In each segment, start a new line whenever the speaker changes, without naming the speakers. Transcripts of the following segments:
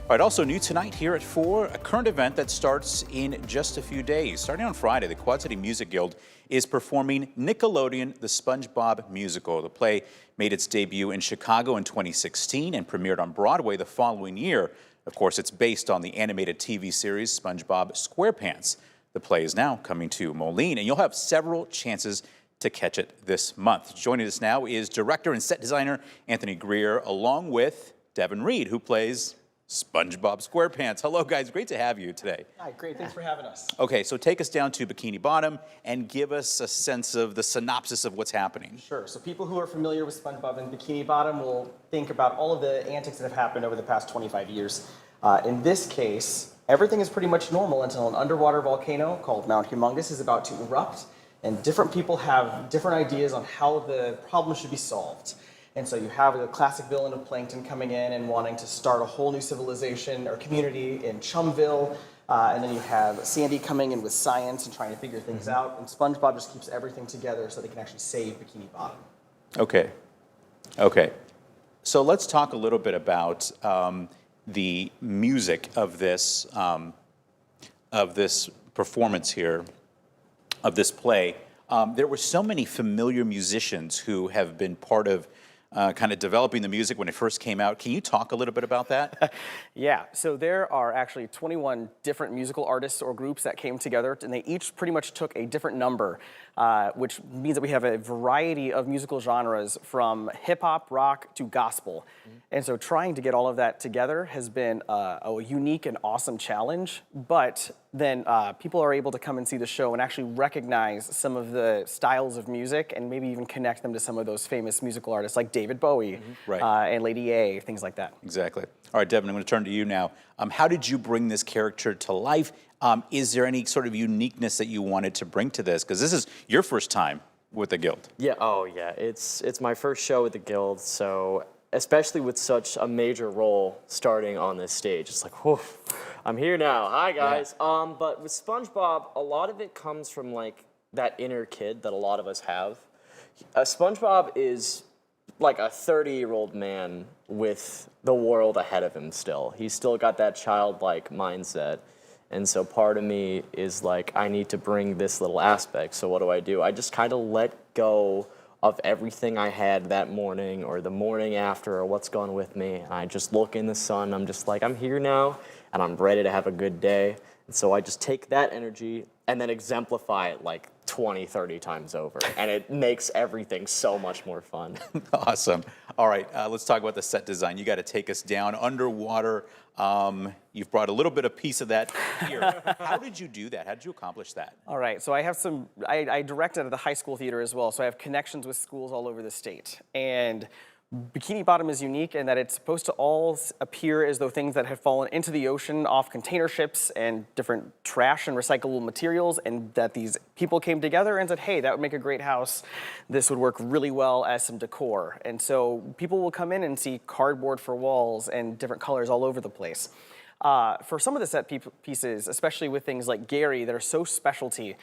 All right, also new tonight here at 4, a current event that starts in just a few days. Starting on Friday, the Quad City Music Guild is performing Nickelodeon, the SpongeBob musical. The play made its debut in Chicago in 2016 and premiered on Broadway the following year. Of course, it's based on the animated TV series SpongeBob SquarePants. The play is now coming to Moline, and you'll have several chances to catch it this month. Joining us now is director and set designer Anthony Greer, along with Devin Reed, who plays SpongeBob SquarePants. Hello, guys. Great to have you today.
Hi, great. Thanks for having us.
Okay, so take us down to Bikini Bottom and give us a sense of the synopsis of what's happening.
Sure. So people who are familiar with SpongeBob and Bikini Bottom will think about all of the antics that have happened over the past 25 years. In this case, everything is pretty much normal until an underwater volcano called Mount Humongous is about to erupt, and different people have different ideas on how the problem should be solved. And so you have the classic villain of Plankton coming in and wanting to start a whole new civilization or community in Chumville. And then you have Sandy coming in with science and trying to figure things out. And SpongeBob just keeps everything together so they can actually save Bikini Bottom.
Okay. Okay. So let's talk a little bit about the music of this performance here, of this play. There were so many familiar musicians who have been part of kind of developing the music when it first came out. Can you talk a little bit about that?
Yeah, so there are actually 21 different musical artists or groups that came together, and they each pretty much took a different number, which means that we have a variety of musical genres from hip-hop, rock, to gospel. And so trying to get all of that together has been a unique and awesome challenge, but then people are able to come and see the show and actually recognize some of the styles of music and maybe even connect them to some of those famous musical artists like David Bowie and Lady A, things like that.
Exactly. All right, Devin, I'm going to turn to you now. How did you bring this character to life? Is there any sort of uniqueness that you wanted to bring to this? Because this is your first time with the Guild.
Yeah, oh yeah, it's my first show with the Guild, so especially with such a major role starting on this stage, it's like, whew, I'm here now. Hi guys. Yeah. But with SpongeBob, a lot of it comes from like that inner kid that a lot of us have. SpongeBob is like a 30-year-old man with the world ahead of him still. He's still got that childlike mindset. And so part of me is like, I need to bring this little aspect. So what do? I just kind of let go of everything I had that morning or the morning after or what's going with me. And I just look in the sun. I'm just like, I'm here now and I'm ready to have a good day. And so I just take that energy and then exemplify it like 20, 30 times over. And it makes everything so much more fun.
Awesome. All right, let's talk about the set design. You got to take us down underwater. You've brought a little bit of piece of that here. How did you do that? How did you accomplish that?
All right, so I have I directed at the high school theater as well, so I have connections with schools all over the state. And Bikini Bottom is unique in that it's supposed to all appear as though things that have fallen into the ocean off container ships and different trash and recyclable materials, and that these people came together and said, hey, that would make a great house. This would work really well as some decor. And so people will come in and see cardboard for walls and different colors all over the place. For some of the set pieces, especially with things like Gary that are so specialty,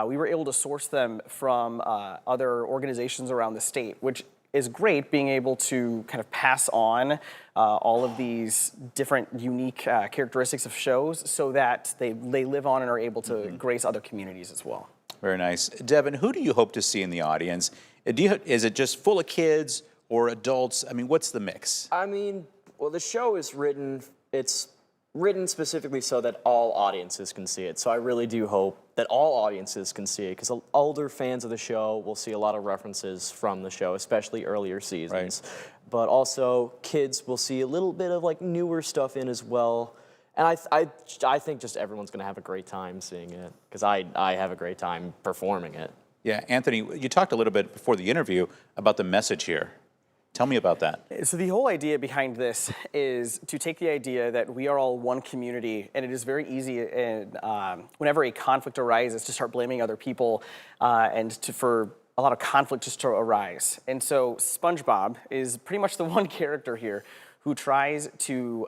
we were able to source them from other organizations around the state, which is great, being able to kind of pass on all of these different unique characteristics of shows so that they live on and are able to grace other communities as well.
Very nice. Devin, who do you hope to see in the audience? Is it just full of kids or adults? I mean, what's the mix?
I mean, well, the show is it's written specifically so that all audiences can see it. So I really do hope that all audiences can see it, because older fans of the show will see a lot of references from the show, especially earlier seasons. Right. But also kids will see a little bit of like newer stuff in as well. And I think just everyone's going to have a great time seeing it, because I have a great time performing it.
Yeah, Anthony, you talked a little bit before the interview about the message here. Tell me about that.
So the whole idea behind this is to take the idea that we are all one community, and it is very easy whenever a conflict arises to start blaming other people and for a lot of conflict just to arise. And so SpongeBob is pretty much the one character here who tries to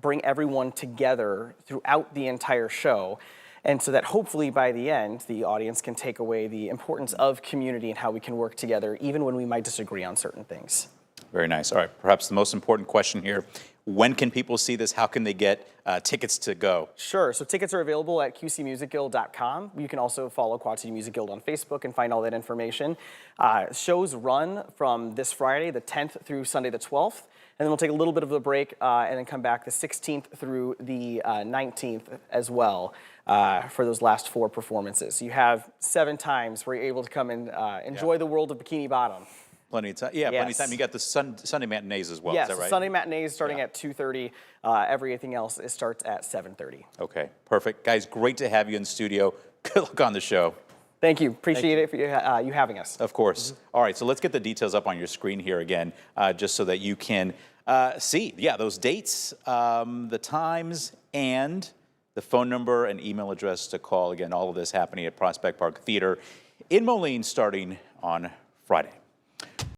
bring everyone together throughout the entire show. And so that hopefully by the end, the audience can take away the importance of community and how we can work together even when we might disagree on certain things.
Very nice. All right, perhaps the most important question here. When can people see this? How can they get tickets to go?
Sure. So tickets are available at qcmusicguild.com. You can also follow Quad City Music Guild on Facebook and find all that information. Shows run from this Friday, the 10th, through Sunday, the 12th. And then we'll take a little bit of a break and then come back the 16th through the 19th as well for those last 4 performances. You have 7 times where you're able to come and enjoy the world of Bikini Bottom.
Plenty of time. Yeah, plenty of
Yes.
time. You got the Sunday matinees as well.
Yes,
Is that right?
Sunday matinees starting at 2:30. Everything else starts at 7:30.
Okay, perfect. Guys, great to have you in the studio. Good luck on the show.
Thank you. Appreciate it for you having us.
Of course. All right, so let's get the details up on your screen here again, just so that you can see, those dates, the times, and the phone number and email address to call. Again, all of this happening at Prospect Park Theater in Moline starting on Friday.